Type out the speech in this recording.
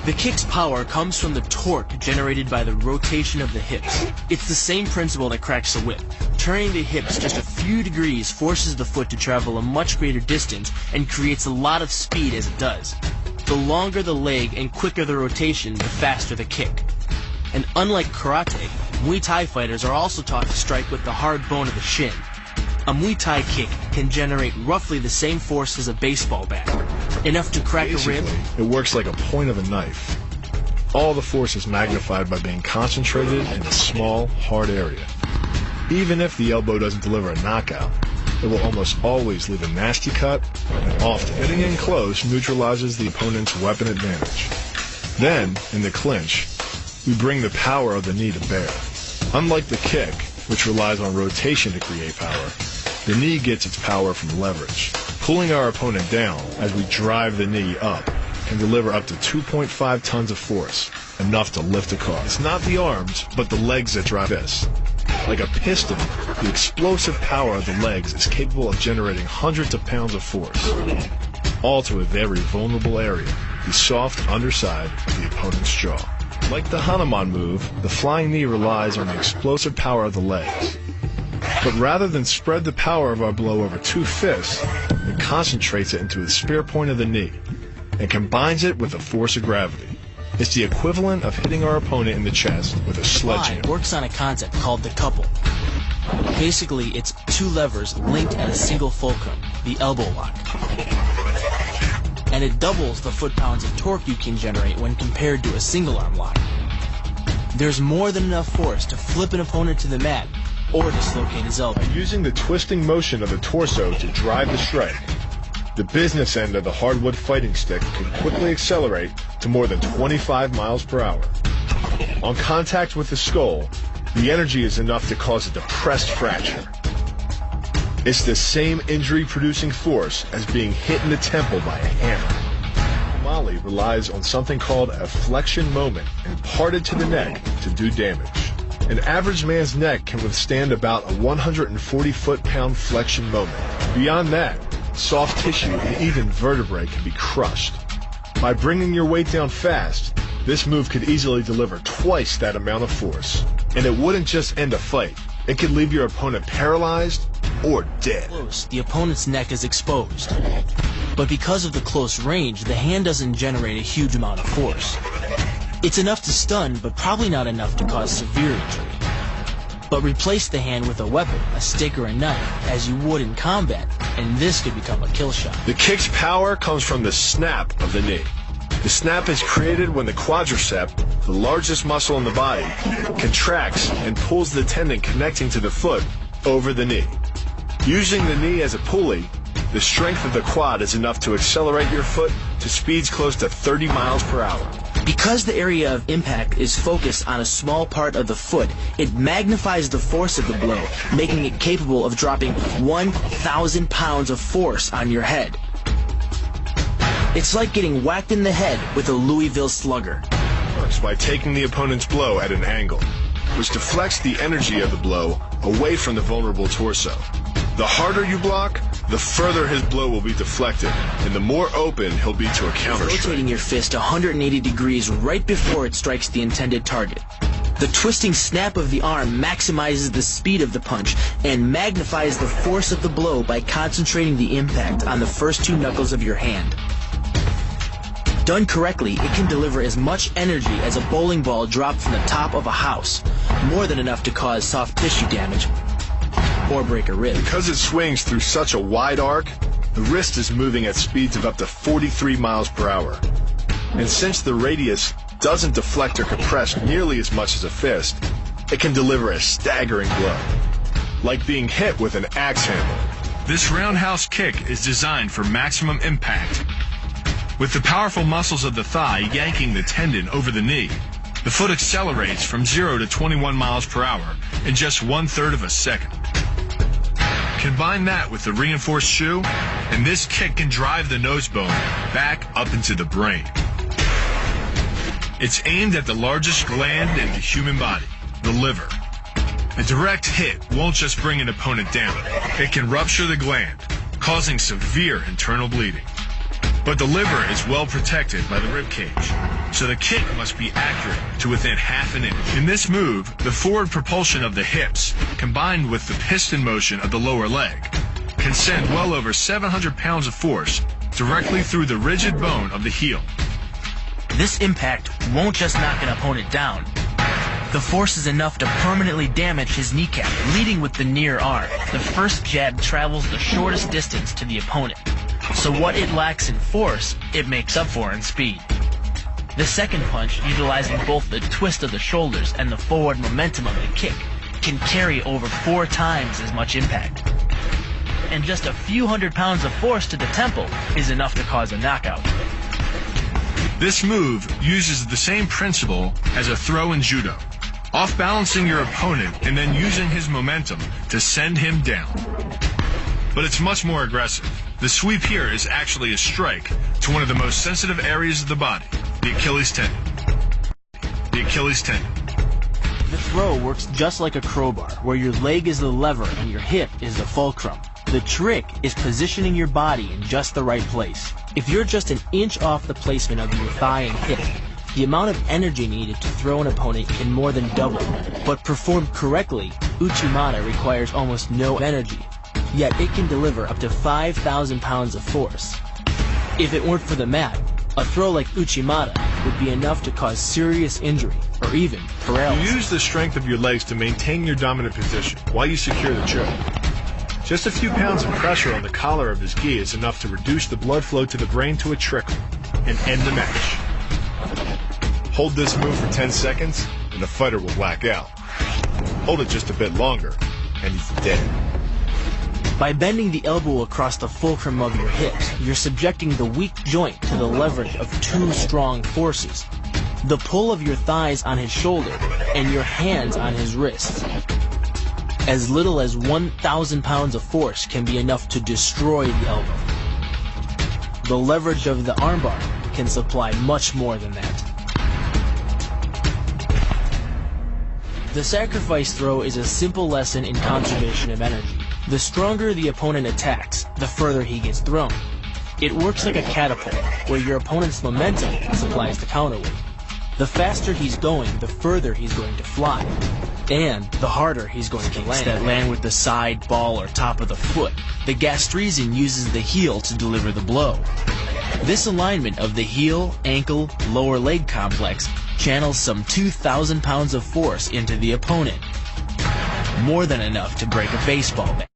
The kick's power comes from the torque generated by the rotation of the hips. It's the same principle that cracks the whip. Turning the hips just a few degrees forces the foot to travel a much greater distance and creates a lot of speed as it does. The longer the leg and quicker the rotation, the faster the kick. And unlike karate, Muay Thai fighters are also taught to strike with the hard bone of the shin. A Muay Thai kick can generate roughly the same force as a baseball bat. Enough to crack a rib. It works like a point of a knife. All the force is magnified by being concentrated in a small, hard area. Even if the elbow doesn't deliver a knockout, it will almost always leave a nasty cut, and often hitting in close neutralizes the opponent's weapon advantage. Then, in the clinch, we bring the power of the knee to bear. Unlike the kick, which relies on rotation to create power, the knee gets its power from leverage. Pulling our opponent down as we drive the knee up can deliver up to 2.5 tons of force, enough to lift a car. It's not the arms, but the legs that drive this. Like a piston, the explosive power of the legs is capable of generating hundreds of pounds of force, all to a very vulnerable area, the soft underside of the opponent's jaw. Like the Hanuman move, the flying knee relies on the explosive power of the legs. But rather than spread the power of our blow over two fists, it concentrates it into the spear point of the knee and combines it with the force of gravity. It's the equivalent of hitting our opponent in the chest with a sledgehammer. Works on a concept called the couple. Basically, it's two levers linked at a single fulcrum, the elbow lock. And it doubles the foot-pounds of torque you can generate when compared to a single-arm lock. There's more than enough force to flip an opponent to the mat or dislocate his elbow. Using the twisting motion of the torso to drive the strike, the business end of the hardwood fighting stick can quickly accelerate to more than 25 miles per hour. On contact with the skull, the energy is enough to cause a depressed fracture. It's the same injury-producing force as being hit in the temple by a hammer. Molly relies on something called a flexion moment imparted to the neck to do damage. An average man's neck can withstand about a 140 foot-pound flexion moment. Beyond that, soft tissue and even vertebrae can be crushed. By bringing your weight down fast, this move could easily deliver twice that amount of force. And it wouldn't just end a fight. It could leave your opponent paralyzed or dead. Close, the opponent's neck is exposed. But because of the close range, the hand doesn't generate a huge amount of force. It's enough to stun, but probably not enough to cause severe injury. But replace the hand with a weapon, a stick or a knife, as you would in combat, and this could become a kill shot. The kick's power comes from the snap of the knee. The snap is created when the quadricep, the largest muscle in the body, contracts and pulls the tendon connecting to the foot over the knee. Using the knee as a pulley, the strength of the quad is enough to accelerate your foot to speeds close to 30 miles per hour. Because the area of impact is focused on a small part of the foot, it magnifies the force of the blow, making it capable of dropping 1,000 pounds of force on your head. It's like getting whacked in the head with a Louisville slugger. Works by taking the opponent's blow at an angle, which deflects the energy of the blow away from the vulnerable torso. The harder you block, the further his blow will be deflected, and the more open he'll be to a counter strike. Rotating your fist 180 degrees right before it strikes the intended target. The twisting snap of the arm maximizes the speed of the punch and magnifies the force of the blow by concentrating the impact on the first two knuckles of your hand. Done correctly, it can deliver as much energy as a bowling ball dropped from the top of a house, more than enough to cause soft tissue damage or break a rib. Because it swings through such a wide arc, the wrist is moving at speeds of up to 43 miles per hour. And since the radius doesn't deflect or compress nearly as much as a fist, it can deliver a staggering blow, like being hit with an axe handle. This roundhouse kick is designed for maximum impact. With the powerful muscles of the thigh yanking the tendon over the knee, the foot accelerates from 0 to 21 miles per hour in just 1/3 of a second. Combine that with the reinforced shoe, and this kick can drive the nose bone back up into the brain. It's aimed at the largest gland in the human body, the liver. A direct hit won't just bring an opponent down. It can rupture the gland, causing severe internal bleeding. But the liver is well protected by the rib cage, so the kick must be accurate to within half an inch. In this move, the forward propulsion of the hips, combined with the piston motion of the lower leg, can send well over 700 pounds of force directly through the rigid bone of the heel. This impact won't just knock an opponent down. The force is enough to permanently damage his kneecap, leading with the near arm. The first jab travels the shortest distance to the opponent, so what it lacks in force, it makes up for in speed. The second punch, utilizing both the twist of the shoulders and the forward momentum of the kick, can carry over 4 times as much impact. And just a few hundred pounds of force to the temple is enough to cause a knockout. This move uses the same principle as a throw in judo, off-balancing your opponent and then using his momentum to send him down. But it's much more aggressive. The sweep here is actually a strike to one of the most sensitive areas of the body, the Achilles tendon. The Achilles tendon. The throw works just like a crowbar, where your leg is the lever and your hip is the fulcrum. The trick is positioning your body in just the right place. If you're just an inch off the placement of your thigh and hip, the amount of energy needed to throw an opponent can more than double. But performed correctly, Uchimata requires almost no energy, yet it can deliver up to 5,000 pounds of force. If it weren't for the mat, a throw like Uchimata would be enough to cause serious injury or even paralysis. You use the strength of your legs to maintain your dominant position while you secure the choke. Just a few pounds of pressure on the collar of his gi is enough to reduce the blood flow to the brain to a trickle and end the match. Hold this move for 10 seconds and the fighter will black out. Hold it just a bit longer and he's dead. By bending the elbow across the fulcrum of your hips, you're subjecting the weak joint to the leverage of 2 strong forces: the pull of your thighs on his shoulder and your hands on his wrists. As little as 1,000 pounds of force can be enough to destroy the elbow. The leverage of the armbar can supply much more than that. The sacrifice throw is a simple lesson in conservation of energy. The stronger the opponent attacks, the further he gets thrown. It works like a catapult, where your opponent's momentum supplies the counterweight. The faster he's going, the further he's going to fly, and the harder he's going to land. That land with the side, ball, or top of the foot. The gastrizin uses the heel to deliver the blow. This alignment of the heel, ankle, lower leg complex channels some 2,000 pounds of force into the opponent. More than enough to break a baseball bat.